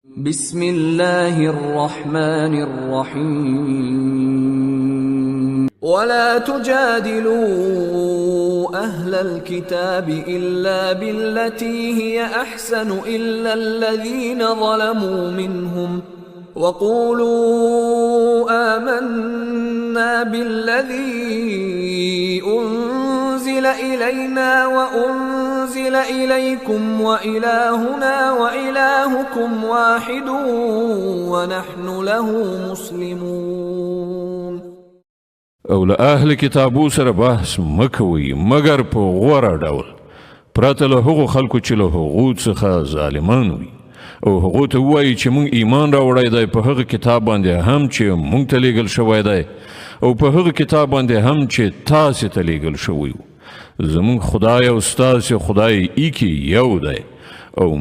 بسم الله الرحمن الرحيم ولا تجادلوا أهل الكتاب إلا بالتي هي أحسن إلا الذين ظلموا منهم وقولوا آمنا بالذي أنزل إلينا وأنزل إليكم وإلهنا وإلهكم واحد ونحن له مسلمون. او له اهل کتابو سره بحث مکوي مگر په غوره ډول پرته له هغو خلکو چې له هغو څخه ظالمان وي او هغو ته ووایي چې موږ ایمان راوړی دی په هغه کتاب باندې هم چې موږ ته لیږل شوی دی او په هغه کتاب باندې هم چې تاسې ته لیږل شوی و. زموږ خدای او ستاسې خدای ایکي یو دی او